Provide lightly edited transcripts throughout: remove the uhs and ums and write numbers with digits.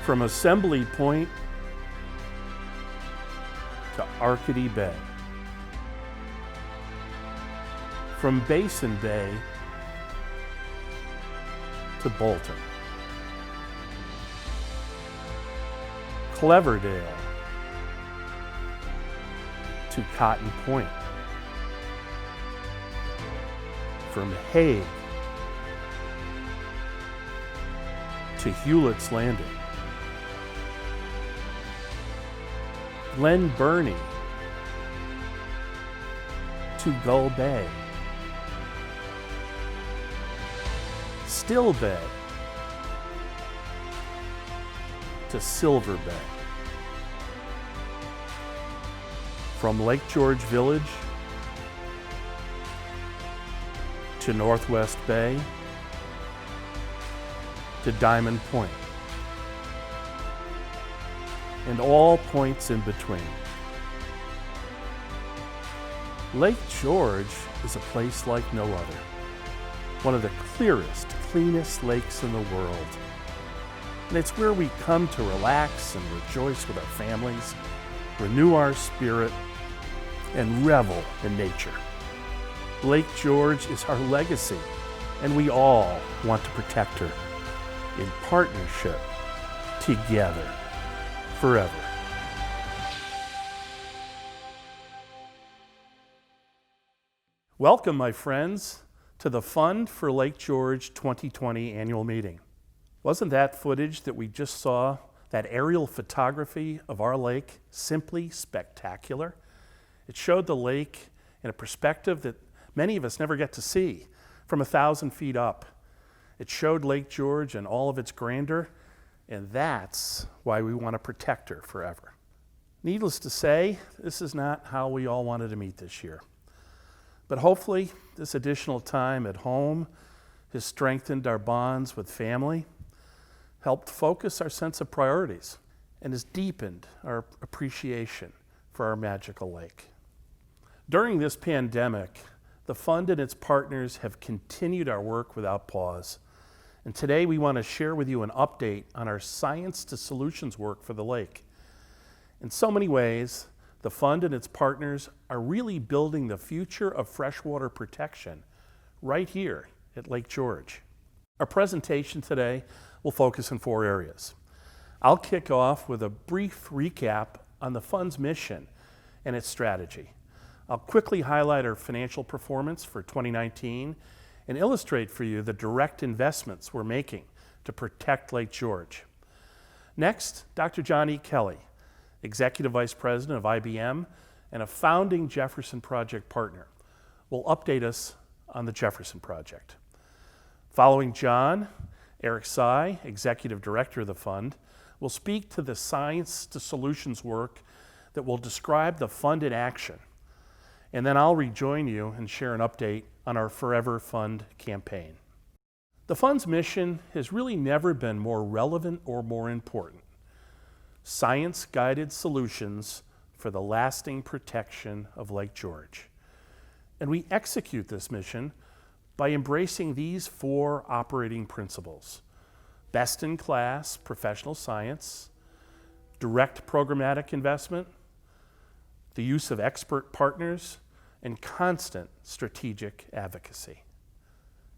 From Assembly Point to Arcady Bay, from Basin Bay to Bolton, Cleverdale to Cotton Point, from Hague to Hewlett's Landing, Glen Burnie to Gull Bay, Still Bay to Silver Bay, from Lake George Village to Northwest Bay to Diamond Point, and all points in between. Lake George is a place like no other. One of the clearest, cleanest lakes in the world. And it's where we come to relax and rejoice with our families, renew our spirit, and revel in nature. Lake George is our legacy, and we all want to protect her in partnership, together, forever. Welcome, my friends, to the Fund for Lake George 2020 annual meeting. Wasn't that footage that we just saw, that aerial photography of our lake, simply spectacular? It showed the lake in a perspective that many of us never get to see from 1,000 feet up. It showed Lake George and all of its grandeur, and that's why we want to protect her forever. Needless to say, this is not how we all wanted to meet this year. But hopefully, this additional time at home has strengthened our bonds with family, helped focus our sense of priorities, and has deepened our appreciation for our magical lake. During this pandemic, the Fund and its partners have continued our work without pause. And today we want to share with you an update on our Science to Solutions work for the lake. In so many ways, the Fund and its partners are really building the future of freshwater protection right here at Lake George. Our presentation today will focus in 4 areas. I'll kick off with a brief recap on the Fund's mission and its strategy. I'll quickly highlight our financial performance for 2019 and illustrate for you the direct investments we're making to protect Lake George. Next, Dr. John E. Kelly, Executive Vice President of IBM and a founding Jefferson Project partner, will update us on the Jefferson Project. Following John, Eric Sy, Executive Director of the Fund, will speak to the Science to Solutions work that will describe the Fund in action. And then I'll rejoin you and share an update on our Forever Fund campaign. The Fund's mission has really never been more relevant or more important. Science-guided solutions for the lasting protection of Lake George. And we execute this mission by embracing these 4 operating principles: best-in-class professional science, direct programmatic investment, the use of expert partners, and constant strategic advocacy.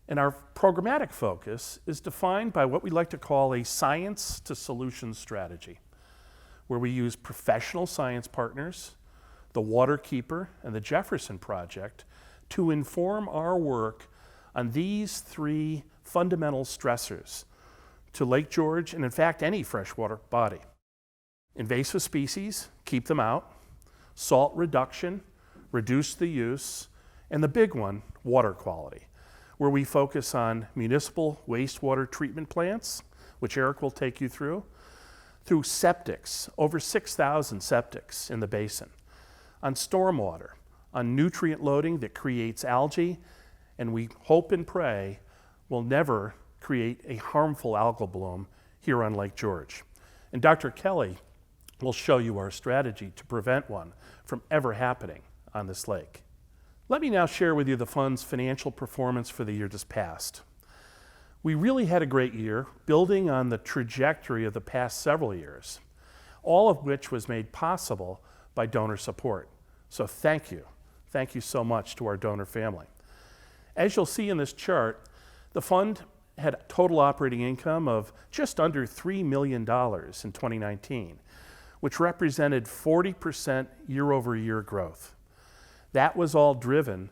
And our programmatic focus is defined by what we like to call a science to solutions strategy, where we use professional science partners, the Waterkeeper, and the Jefferson Project to inform our work on these 3 fundamental stressors to Lake George and, in fact, any freshwater body. Invasive species, keep them out. Salt reduction, reduce the use. And the big one, water quality, where we focus on municipal wastewater treatment plants, which Eric will take you through septics, over 6,000 septics in the basin, on stormwater, on nutrient loading that creates algae, and we hope and pray will never create a harmful algal bloom here on Lake George. And Dr. Kelly will show you our strategy to prevent one from ever happening on this lake. Let me now share with you the Fund's financial performance for the year just past. We really had a great year, building on the trajectory of the past several years, all of which was made possible by donor support. So thank you. Thank you so much to our donor family. As you'll see in this chart, the fund had a total operating income of just under $3 million in 2019, which represented 40% year-over-year growth. That was all driven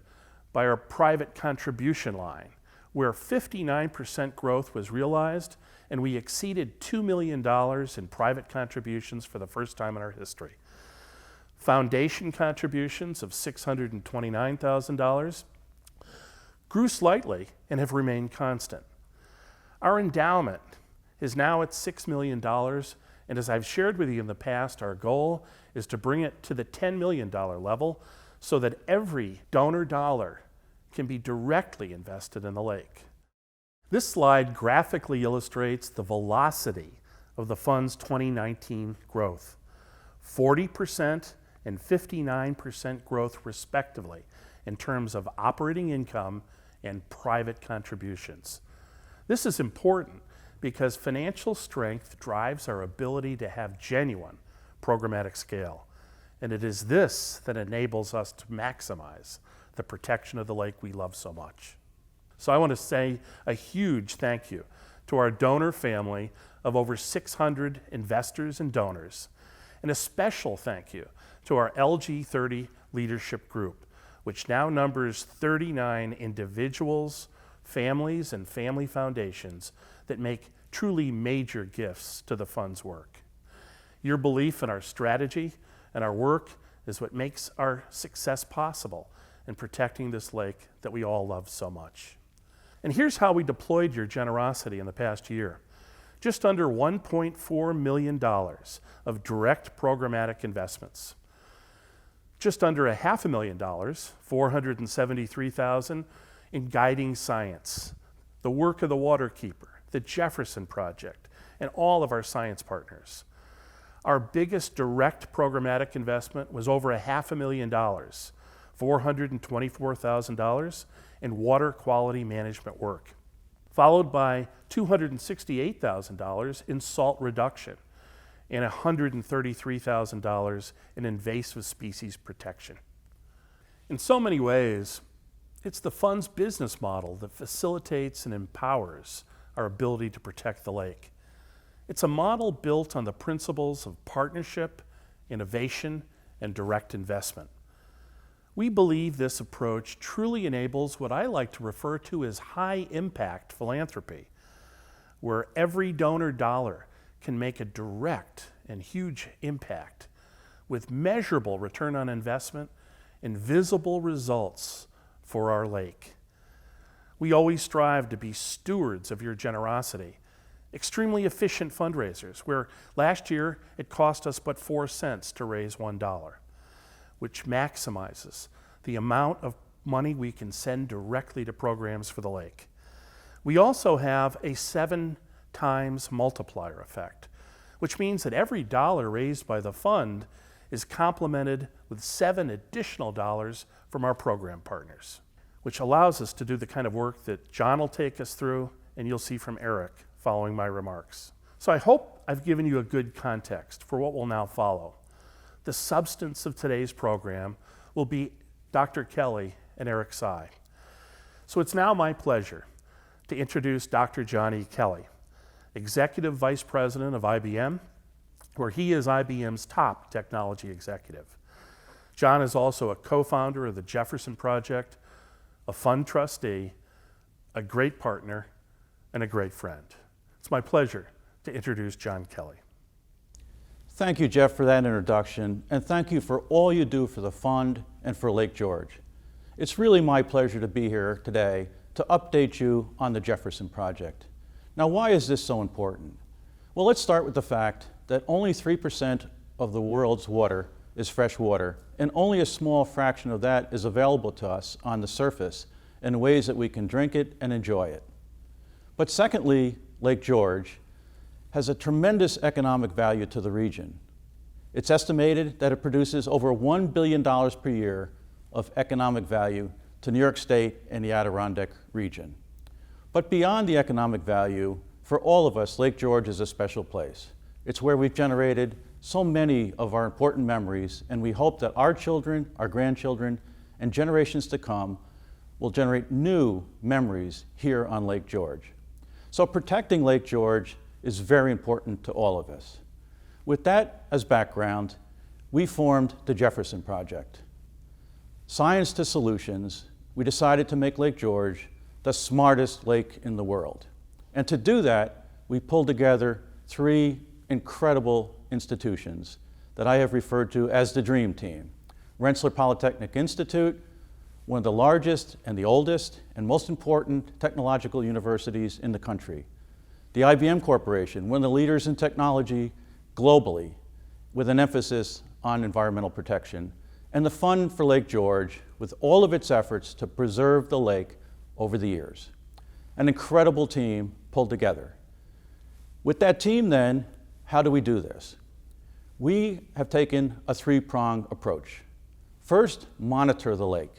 by our private contribution line, where 59% growth was realized, and we exceeded $2 million in private contributions for the first time in our history. Foundation contributions of $629,000 grew slightly and have remained constant. Our endowment is now at $6 million, and as I've shared with you in the past, our goal is to bring it to the $10 million level so that every donor dollar can be directly invested in the lake. This slide graphically illustrates the velocity of the fund's 2019 growth. 40% and 59% growth respectively in terms of operating income and private contributions. This is important because financial strength drives our ability to have genuine programmatic scale, and it is this that enables us to maximize the protection of the lake we love so much. So I want to say a huge thank you to our donor family of over 600 investors and donors, and a special thank you to our LG30 leadership group, which now numbers 39 individuals, families, and family foundations that make truly major gifts to the fund's work. Your belief in our strategy and our work is what makes our success possible in protecting this lake that we all love so much. And here's how we deployed your generosity in the past year. Just under $1.4 million of direct programmatic investments. Just under $500,000, $473,000 in guiding science, the work of the Waterkeeper, the Jefferson Project, and all of our science partners. Our biggest direct programmatic investment was over $500,000, $424,000 in water quality management work, followed by $268,000 in salt reduction and $133,000 in invasive species protection. In so many ways, it's the fund's business model that facilitates and empowers our ability to protect the lake. It's a model built on the principles of partnership, innovation, and direct investment. We believe this approach truly enables what I like to refer to as high-impact philanthropy, where every donor dollar can make a direct and huge impact with measurable return on investment and visible results for our lake. We always strive to be stewards of your generosity, extremely efficient fundraisers, where last year it cost us but 4 cents to raise $1, which maximizes the amount of money we can send directly to programs for the lake. We also have a 7 times multiplier effect, which means that every dollar raised by the fund is complemented with 7 additional dollars from our program partners, which allows us to do the kind of work that John will take us through and you'll see from Eric following my remarks. So I hope I've given you a good context for what will now follow. The substance of today's program will be Dr. Kelly and Eric Sy. So it's now my pleasure to introduce Dr. John E. Kelly, Executive Vice President of IBM, where he is IBM's top technology executive. John is also a co-founder of the Jefferson Project, a fund trustee, a great partner, and a great friend. It's my pleasure to introduce John Kelly. Thank you, Jeff, for that introduction, and thank you for all you do for the fund and for Lake George. It's really my pleasure to be here today to update you on the Jefferson Project. Now, why is this so important? Well, let's start with the fact that only 3% of the world's water is fresh water, and only a small fraction of that is available to us on the surface in ways that we can drink it and enjoy it. But secondly, Lake George has a tremendous economic value to the region. It's estimated that it produces over $1 billion per year of economic value to New York State and the Adirondack region. But beyond the economic value, for all of us, Lake George is a special place. It's where we've generated so many of our important memories, and we hope that our children, our grandchildren, and generations to come will generate new memories here on Lake George. So protecting Lake George is very important to all of us. With that as background, we formed the Jefferson Project. Science to solutions, we decided to make Lake George the smartest lake in the world. And to do that, we pulled together three incredible institutions that I have referred to as the Dream Team. Rensselaer Polytechnic Institute, one of the largest and the oldest and most important technological universities in the country. The IBM Corporation, one of the leaders in technology globally, with an emphasis on environmental protection. And the Fund for Lake George, with all of its efforts to preserve the lake over the years. An incredible team pulled together. With that team then, how do we do this? We have taken a three-pronged approach. First, monitor the lake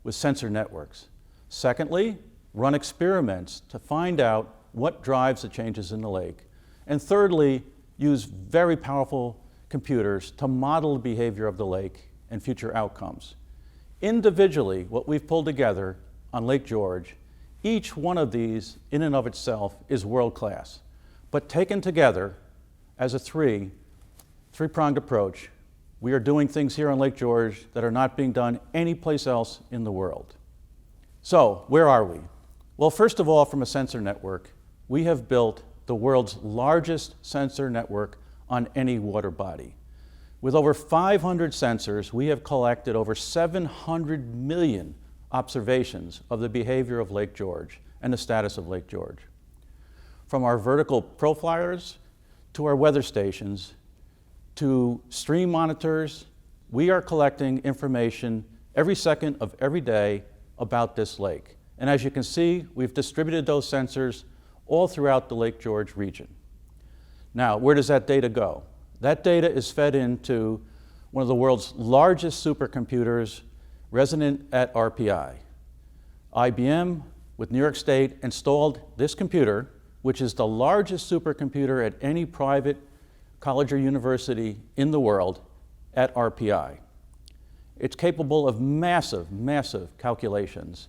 with sensor networks. Secondly, run experiments to find out what drives the changes in the lake. And thirdly, use very powerful computers to model the behavior of the lake and future outcomes. Individually, what we've pulled together on Lake George, each one of these in and of itself is world-class. But taken together as a three-pronged approach, we are doing things here on Lake George that are not being done anyplace else in the world. So, where are we? Well, first of all, from a sensor network, we have built the world's largest sensor network on any water body. With over 500 sensors, we have collected over 700 million observations of the behavior of Lake George and the status of Lake George. From our vertical profilers to our weather stations to stream monitors, we are collecting information every second of every day about this lake. And as you can see, we've distributed those sensors all throughout the Lake George region. Now, where does that data go? That data is fed into one of the world's largest supercomputers resident at RPI. IBM, with New York State, installed this computer, which is the largest supercomputer at any private college or university in the world, at RPI. It's capable of massive, massive calculations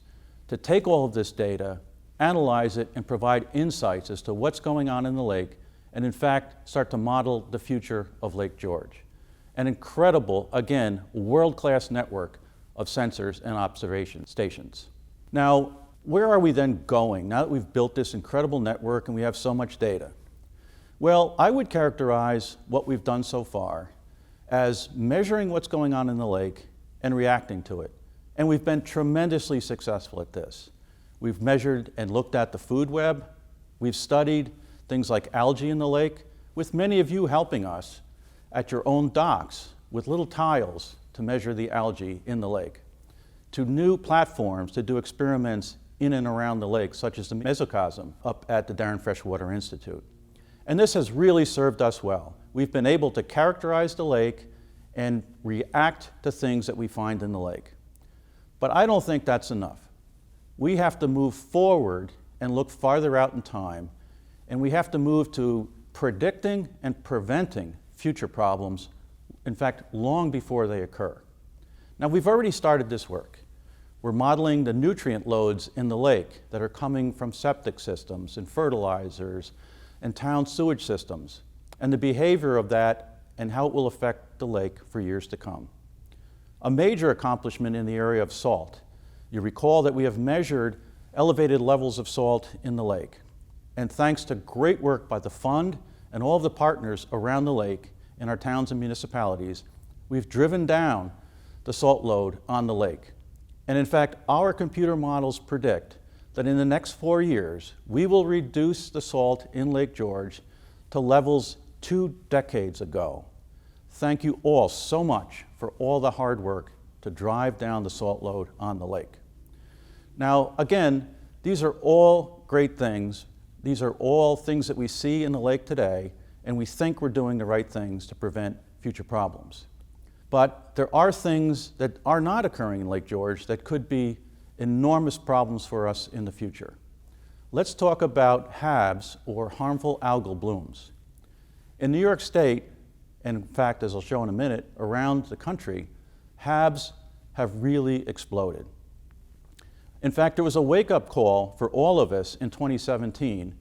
to take all of this data, analyze it, and provide insights as to what's going on in the lake, and in fact, start to model the future of Lake George. An incredible, again, world-class network of sensors and observation stations. Now, where are we then going now that we've built this incredible network and we have so much data? Well, I would characterize what we've done so far as measuring what's going on in the lake and reacting to it. And we've been tremendously successful at this. We've measured and looked at the food web. We've studied things like algae in the lake, with many of you helping us at your own docks with little tiles to measure the algae in the lake, to new platforms to do experiments in and around the lake, such as the mesocosm up at the Darren Freshwater Institute. And this has really served us well. We've been able to characterize the lake and react to things that we find in the lake. But I don't think that's enough. We have to move forward and look farther out in time, and we have to move to predicting and preventing future problems, in fact, long before they occur. Now, we've already started this work. We're modeling the nutrient loads in the lake that are coming from septic systems and fertilizers and town sewage systems, and the behavior of that and how it will affect the lake for years to come. A major accomplishment in the area of salt. You recall that we have measured elevated levels of salt in the lake. And thanks to great work by the fund and all of the partners around the lake in our towns and municipalities, we've driven down the salt load on the lake. And in fact, our computer models predict that in the next 4 years, we will reduce the salt in Lake George to levels 2 decades ago. Thank you all so much for all the hard work to drive down the salt load on the lake. Now, again, these are all great things. These are all things that we see in the lake today, and we think we're doing the right things to prevent future problems. But there are things that are not occurring in Lake George that could be enormous problems for us in the future. let's talk about HABs, or harmful algal blooms. In New York State, and in fact, as I'll show in a minute, around the country, HABs have really exploded. In fact, there was a wake-up call for all of us in 2017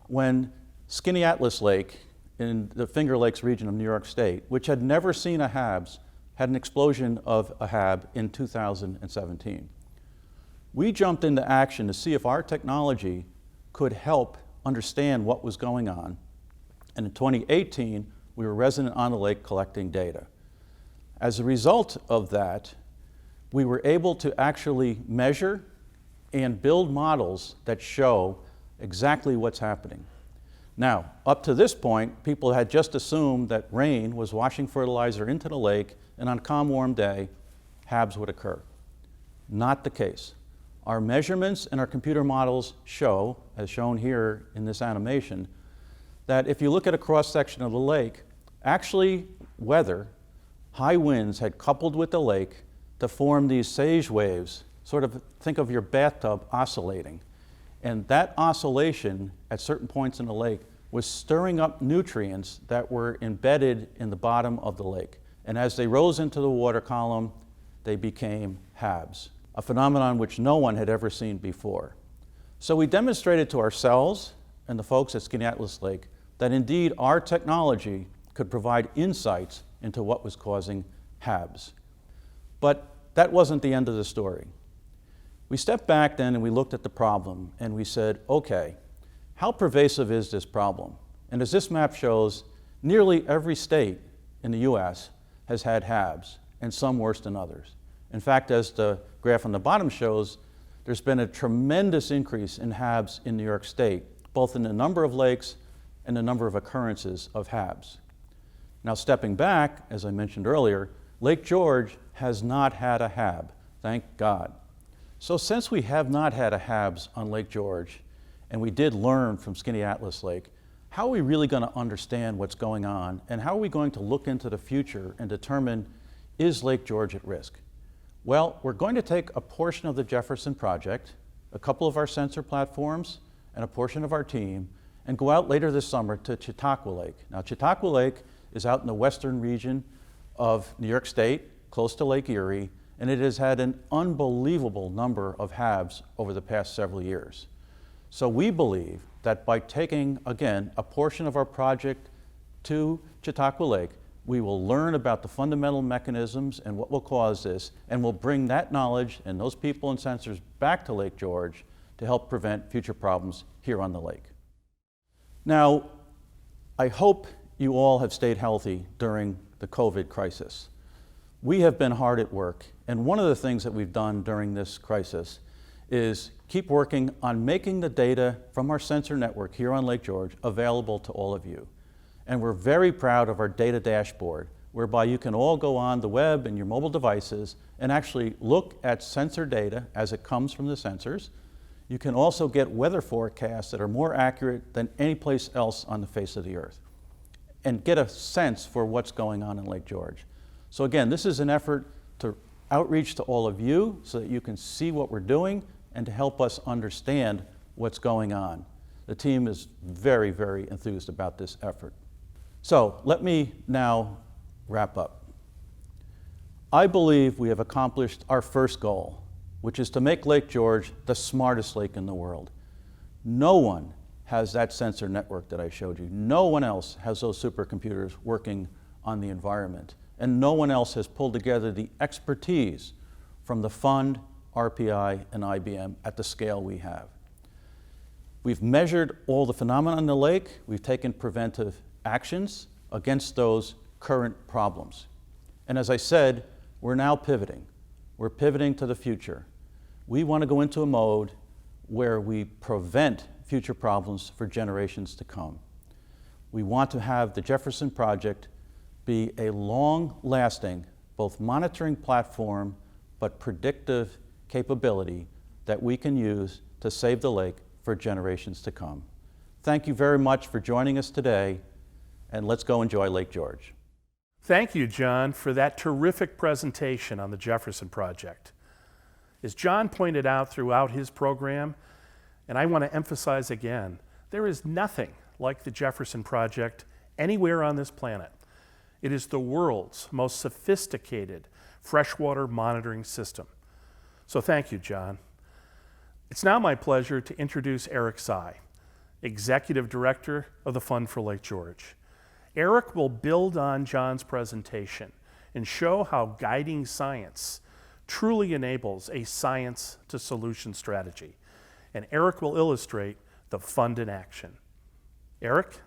when Skaneateles Lake in the Finger Lakes region of New York State, which had never seen a HABs, had an explosion of a HAB in 2017. We jumped into action to see if our technology could help understand what was going on. And in 2018, we were resident on the lake collecting data. As a result of that, we were able to actually measure and build models that show exactly what's happening. Now, up to this point, people had just assumed that rain was washing fertilizer into the lake, and on a calm, warm day, HABs would occur. Not the case. Our measurements and our computer models show, as shown here in this animation, that if you look at a cross-section of the lake, actually weather, high winds had coupled with the lake to form these sage waves, sort of think of your bathtub oscillating. And that oscillation at certain points in the lake was stirring up nutrients that were embedded in the bottom of the lake. And as they rose into the water column, they became HABs, a phenomenon which no one had ever seen before. So we demonstrated to ourselves and the folks at Skaneateles Lake that indeed our technology could provide insights into what was causing HABs. But that wasn't the end of the story. We stepped back then and we looked at the problem and we said, okay, how pervasive is this problem? And as this map shows, nearly every state in the US has had HABs, and some worse than others. In fact, as the graph on the bottom shows, there's been a tremendous increase in HABs in New York State, both in the number of lakes and the number of occurrences of HABs. Now, stepping back, as I mentioned earlier, Lake George has not had a HAB, thank God. So since we have not had a HABs on Lake George, and we did learn from Skaneateles Lake, how are we really going to understand what's going on, and how are we going to look into the future and determine, is Lake George at risk? Well, we're going to take a portion of the Jefferson Project, a couple of our sensor platforms, and a portion of our team, and go out later this summer to Chautauqua Lake. Now, Chautauqua Lake is out in the western region of New York State, close to Lake Erie, and it has had an unbelievable number of HABs over the past several years. So we believe that by taking, again, a portion of our project to Chautauqua Lake, we will learn about the fundamental mechanisms and what will cause this, and we'll bring that knowledge and those people and sensors back to Lake George to help prevent future problems here on the lake. Now, I hope you all have stayed healthy during the COVID crisis. We have been hard at work, and one of the things that we've done during this crisis is keep working on making the data from our sensor network here on Lake George available to all of you. And we're very proud of our data dashboard, whereby you can all go on the web and your mobile devices and actually look at sensor data as it comes from the sensors. You can also get weather forecasts that are more accurate than any place else on the face of the earth, and get a sense for what's going on in Lake George. So again, this is an effort to outreach to all of you so that you can see what we're doing and to help us understand what's going on. The team is very, very enthused about this effort. So let me now wrap up. I believe we have accomplished our first goal, which is to make Lake George the smartest lake in the world. No one has that sensor network that I showed you. No one else has those supercomputers working on the environment. And no one else has pulled together the expertise from the fund, RPI, and IBM at the scale we have. We've measured all the phenomena in the lake. We've taken preventive actions against those current problems. And as I said, we're now pivoting. We're pivoting to the future. We want to go into a mode where we prevent future problems for generations to come. We want to have the Jefferson Project be a long-lasting, both monitoring platform, but predictive capability that we can use to save the lake for generations to come. Thank you very much for joining us today, and let's go enjoy Lake George. Thank you, John, for that terrific presentation on the Jefferson Project. As John pointed out throughout his program, And I want to emphasize again, there is nothing like the Jefferson Project anywhere on this planet. It is the world's most sophisticated freshwater monitoring system. So thank you, John. It's now my pleasure to introduce Eric Tsai, Executive Director of the Fund for Lake George. Eric will build on John's presentation and show how guiding science truly enables a science to solution strategy. And Eric will illustrate the fund in action. Eric?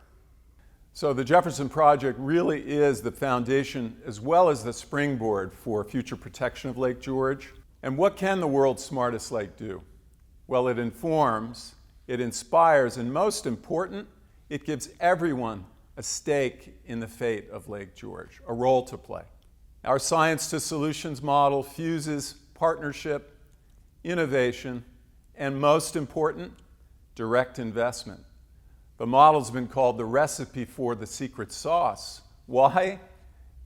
So the Jefferson Project really is the foundation as well as the springboard for future protection of Lake George. And what can the world's smartest lake do? Well, it informs, it inspires, and most important, it gives everyone a stake in the fate of Lake George, a role to play. Our Science to Solutions model fuses partnership, innovation, and most important, direct investment. The model's been called the recipe for the secret sauce. Why?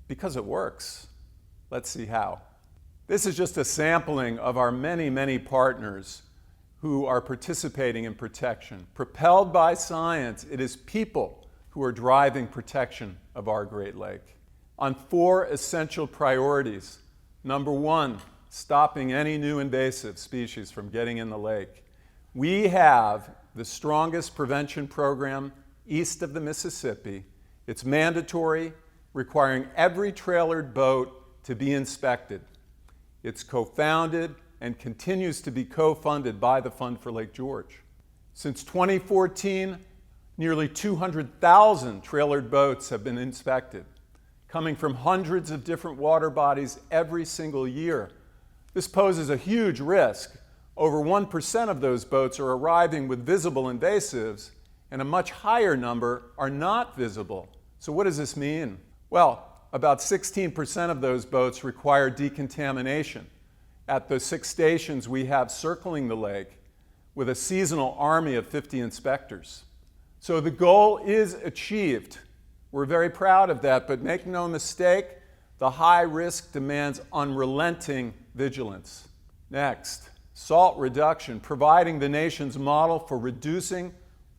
Because it works. Let's see how. This is just a sampling of our many, many partners who are participating in protection. Propelled by science, it is people who are driving protection of our Great Lake. On 4 essential priorities. Number 1, stopping any new invasive species from getting in the lake. We have the strongest prevention program east of the Mississippi. It's mandatory, requiring every trailered boat to be inspected. It's co-founded and continues to be co-funded by the Fund for Lake George. Since 2014, nearly 200,000 trailered boats have been inspected, coming from hundreds of different water bodies every single year. This poses a huge risk. Over 1% of those boats are arriving with visible invasives, and a much higher number are not visible. So what does this mean? Well, about 16% of those boats require decontamination at the 6 stations we have circling the lake with a seasonal army of 50 inspectors. So the goal is achieved. We're very proud of that, but make no mistake, the high risk demands unrelenting vigilance. Next, salt reduction, providing the nation's model for reducing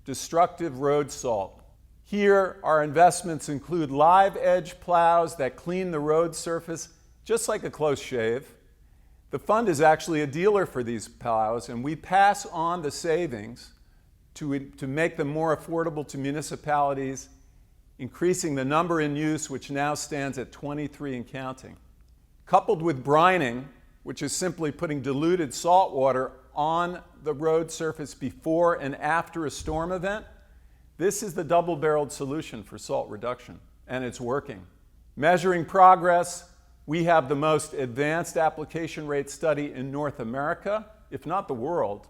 destructive road salt. Here, our investments include live edge plows that clean the road surface just like a close shave. The fund is actually a dealer for these plows, and we pass on the savings to make them more affordable to municipalities, increasing the number in use, which now stands at 23 and counting. Coupled with brining, which is simply putting diluted salt water on the road surface before and after a storm event, this is the double-barreled solution for salt reduction, and it's working. Measuring progress, we have the most advanced application rate study in North America, if not the world.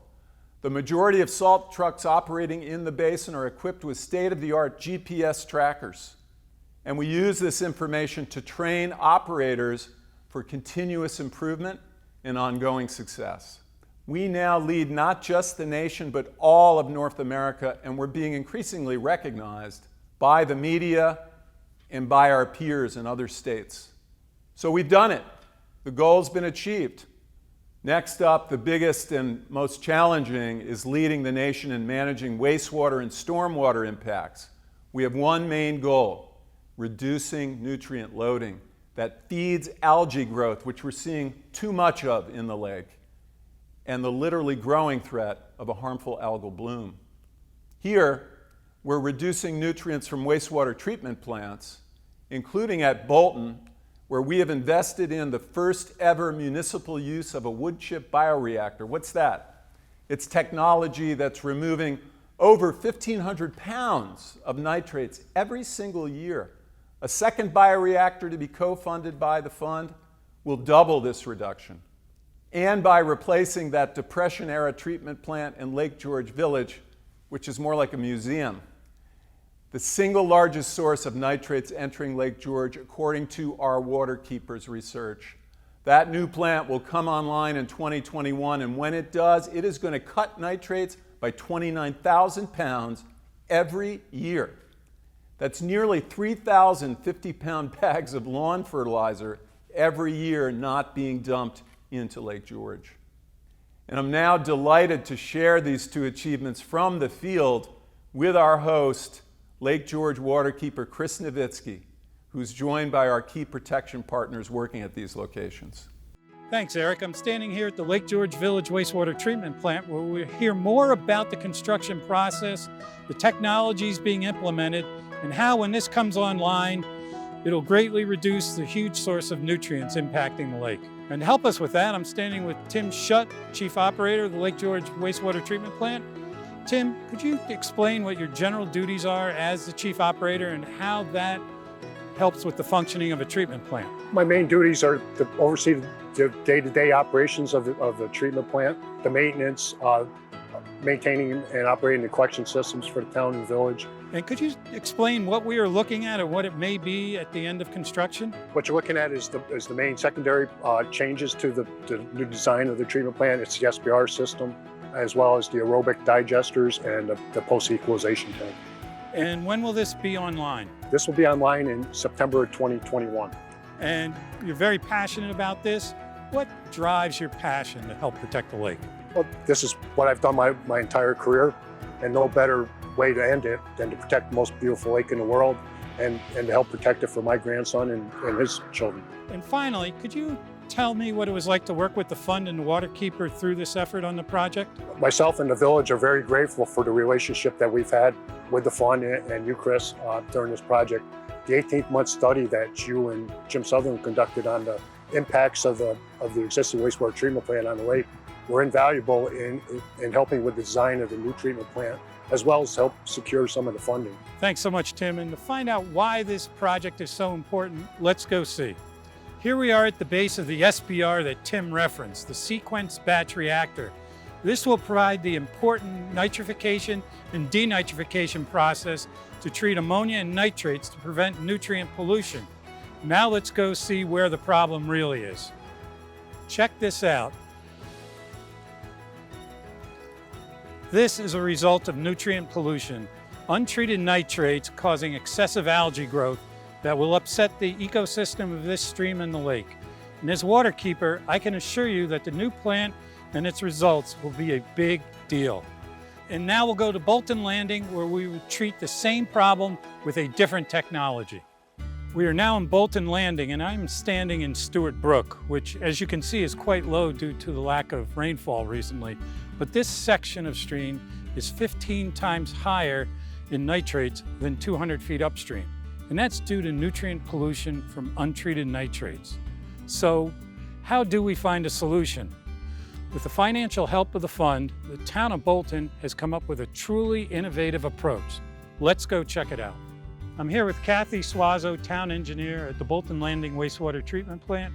The majority of salt trucks operating in the basin are equipped with state-of-the-art GPS trackers, and we use this information to train operators for continuous improvement and ongoing success. We now lead not just the nation, but all of North America, and we're being increasingly recognized by the media and by our peers in other states. So we've done it. The goal's been achieved. Next up, the biggest and most challenging is leading the nation in managing wastewater and stormwater impacts. We have one main goal: reducing nutrient loading that feeds algae growth, which we're seeing too much of in the lake, and the literally growing threat of a harmful algal bloom. Here, we're reducing nutrients from wastewater treatment plants, including at Bolton, where we have invested in the first ever municipal use of a wood chip bioreactor. What's that? It's technology that's removing over 1,500 pounds of nitrates every single year. A second bioreactor to be co-funded by the fund will double this reduction. And by replacing that Depression-era treatment plant in Lake George Village, which is more like a museum. The single largest source of nitrates entering Lake George, according to our Waterkeepers research. That new plant will come online in 2021, and when it does, it is going to cut nitrates by 29,000 pounds every year. That's nearly 3,000 50-pound bags of lawn fertilizer every year not being dumped into Lake George. And I'm now delighted to share these two achievements from the field with our host, Lake George waterkeeper Chris Nowitzki, who's joined by our key protection partners working at these locations. Thanks, Eric. I'm standing here at the Lake George Village Wastewater Treatment Plant where we'll hear more about the construction process, the technologies being implemented, and how when this comes online, it'll greatly reduce the huge source of nutrients impacting the lake. And to help us with that, I'm standing with Tim Schutt, Chief Operator of the Lake George Wastewater Treatment Plant. Tim, could you explain what your general duties are as the Chief Operator and how that helps with the functioning of a treatment plant? My main duties are to oversee the day-to-day operations of the treatment plant, the maintenance, maintaining and operating the collection systems for the town and village. And could you explain what we are looking at or what it may be at the end of construction? What you're looking at is the main secondary changes to the new design of the treatment plant. It's the SBR system, as well as the aerobic digesters and the post-equalization tank. And when will this be online? This will be online in September of 2021. And you're very passionate about this. What drives your passion to help protect the lake? Well, this is what I've done my entire career, and no better way to end it than to protect the most beautiful lake in the world and to help protect it for my grandson and his children. And finally, could you tell me what it was like to work with the fund and the waterkeeper through this effort on the project? Myself and the village are very grateful for the relationship that we've had with the fund and you, Chris, during this project. The 18-month study that you and Jim Sutherland conducted on the impacts of the existing wastewater treatment plant on the lake were invaluable in helping with the design of the new treatment plant, as well as help secure some of the funding. Thanks so much, Tim. And to find out why this project is so important, let's go see. Here we are at the base of the SBR that Tim referenced, the sequence batch reactor. This will provide the important nitrification and denitrification process to treat ammonia and nitrates to prevent nutrient pollution. Now let's go see where the problem really is. Check this out. This is a result of nutrient pollution, untreated nitrates causing excessive algae growth that will upset the ecosystem of this stream and the lake. And as waterkeeper, I can assure you that the new plant and its results will be a big deal. And now we'll go to Bolton Landing, where we will treat the same problem with a different technology. We are now in Bolton Landing, and I'm standing in Stewart Brook, which, as you can see, is quite low due to the lack of rainfall recently. But this section of stream is 15 times higher in nitrates than 200 feet upstream. And that's due to nutrient pollution from untreated nitrates. So how do we find a solution? With the financial help of the fund, the town of Bolton has come up with a truly innovative approach. Let's go check it out. I'm here with Kathy Suazo, town engineer at the Bolton Landing Wastewater Treatment Plant.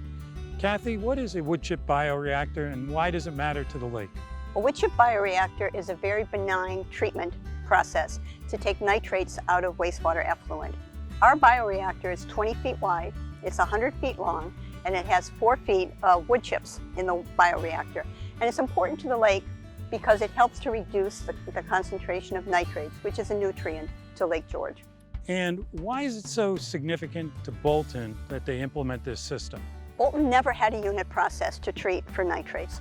Kathy, what is a wood chip bioreactor and why does it matter to the lake? A wood chip bioreactor is a very benign treatment process to take nitrates out of wastewater effluent. Our bioreactor is 20 feet wide, it's 100 feet long, and it has 4 feet of wood chips in the bioreactor. And it's important to the lake because it helps to reduce the concentration of nitrates, which is a nutrient to Lake George. And why is it so significant to Bolton that they implement this system? Bolton never had a unit process to treat for nitrates.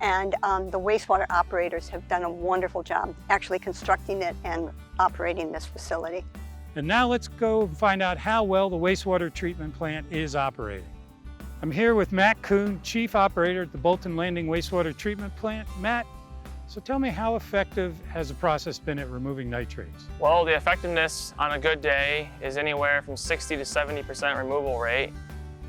And the wastewater operators have done a wonderful job actually constructing it and operating this facility. And now let's go find out how well the wastewater treatment plant is operating. I'm here with Matt Kuhn, Chief Operator at the Bolton Landing Wastewater Treatment Plant. Matt, so tell me, how effective has the process been at removing nitrates? Well, the effectiveness on a good day is anywhere from 60 to 70% removal rate.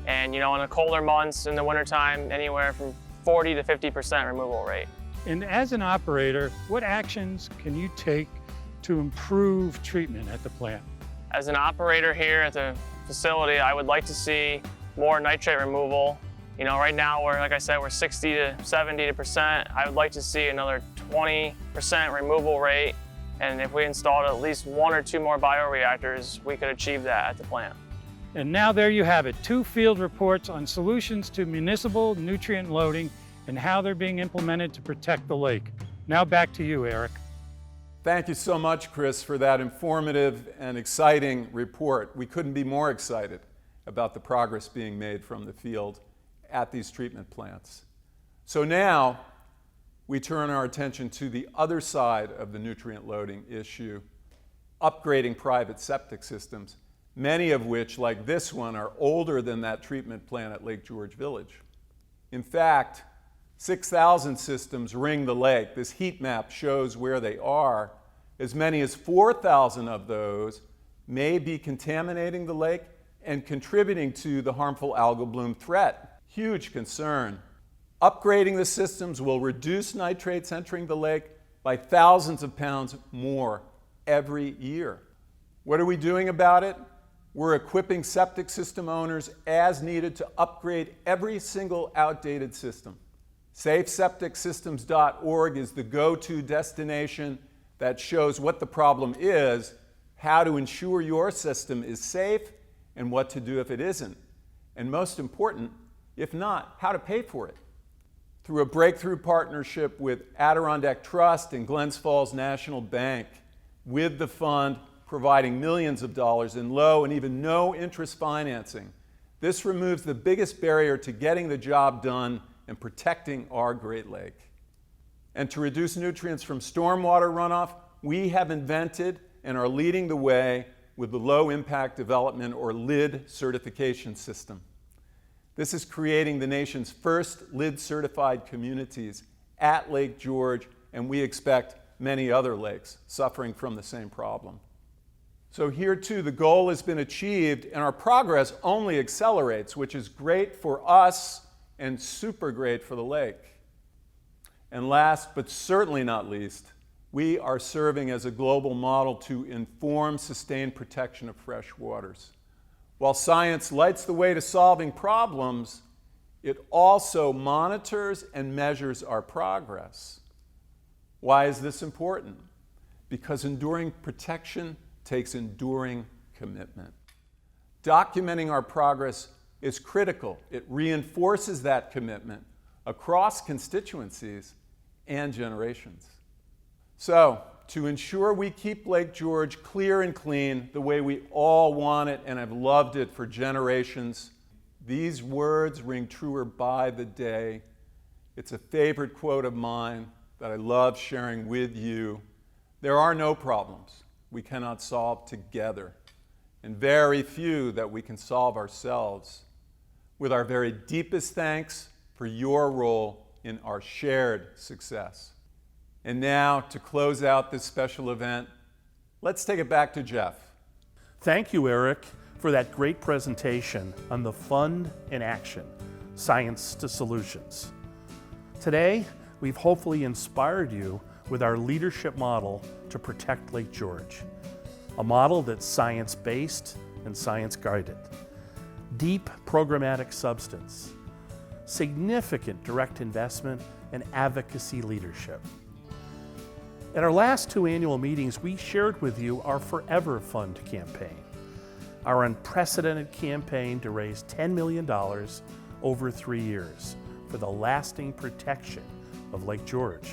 And in the colder months in the wintertime, anywhere from 40 to 50% removal rate. And as an operator, what actions can you take to improve treatment at the plant? As an operator here at the facility, I would like to see more nitrate removal. Right now, like I said, we're 60 to 70%. I would like to see another 20% removal rate. And if we installed at least 1 or 2 more bioreactors, we could achieve that at the plant. And now there you have it, 2 field reports on solutions to municipal nutrient loading and how they're being implemented to protect the lake. Now back to you, Eric. Thank you so much, Chris, for that informative and exciting report. We couldn't be more excited about the progress being made from the field at these treatment plants. So now, we turn our attention to the other side of the nutrient loading issue, upgrading private septic systems, many of which, like this one, are older than that treatment plant at Lake George Village. In fact, 6,000 systems ring the lake. This heat map shows where they are. As many as 4,000 of those may be contaminating the lake and contributing to the harmful algal bloom threat. Huge concern. Upgrading the systems will reduce nitrates entering the lake by thousands of pounds more every year. What are we doing about it? We're equipping septic system owners as needed to upgrade every single outdated system. SafeSepticSystems.org is the go-to destination that shows what the problem is, how to ensure your system is safe, and what to do if it isn't. And most important, if not, how to pay for it. Through a breakthrough partnership with Adirondack Trust and Glens Falls National Bank, with the fund providing millions of dollars in low and even no interest financing, this removes the biggest barrier to getting the job done and protecting our Great Lake. And to reduce nutrients from stormwater runoff, we have invented and are leading the way with the Low Impact Development, or LID, certification system. This is creating the nation's first LID certified communities at Lake George, and we expect many other lakes suffering from the same problem. So here too, the goal has been achieved and our progress only accelerates, which is great for us and super great for the lake. And last, but certainly not least, we are serving as a global model to inform sustained protection of fresh waters. While science lights the way to solving problems, it also monitors and measures our progress. Why is this important? Because enduring protection takes enduring commitment. Documenting our progress is critical. It reinforces that commitment across constituencies and generations. So, to ensure we keep Lake George clear and clean the way we all want it and have loved it for generations, these words ring truer by the day. It's a favorite quote of mine that I love sharing with you. There are no problems we cannot solve together, and very few that we can solve ourselves. With our very deepest thanks for your role in our shared success. And now, to close out this special event, let's take it back to Jeff. Thank you, Eric, for that great presentation on the Fund in Action, Science to Solutions. Today, we've hopefully inspired you with our leadership model to protect Lake George, a model that's science-based and science-guided. Deep programmatic substance, significant direct investment, and advocacy leadership. At our last two annual meetings, we shared with you our Forever Fund campaign, our unprecedented campaign to raise $10 million over 3 years for the lasting protection of Lake George.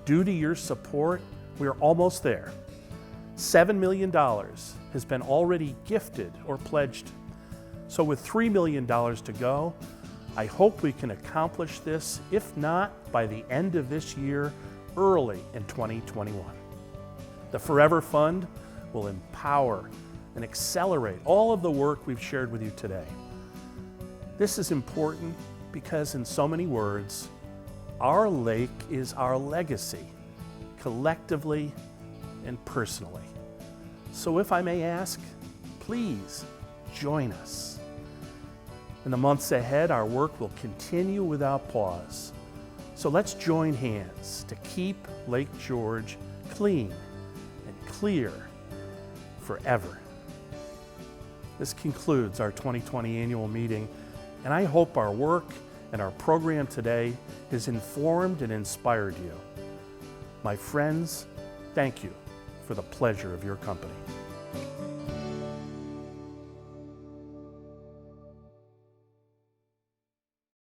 Due to your support, we're almost there. $7 million has been already gifted or pledged. So with $3 million to go, I hope we can accomplish this, if not by the end of this year, early in 2021. The Forever Fund will empower and accelerate all of the work we've shared with you today. This is important because, in so many words, our lake is our legacy, collectively and personally. So if I may ask, please join us. In the months ahead, our work will continue without pause. So let's join hands to keep Lake George clean and clear forever. This concludes our 2020 annual meeting, and I hope our work and our program today has informed and inspired you. My friends, thank you for the pleasure of your company.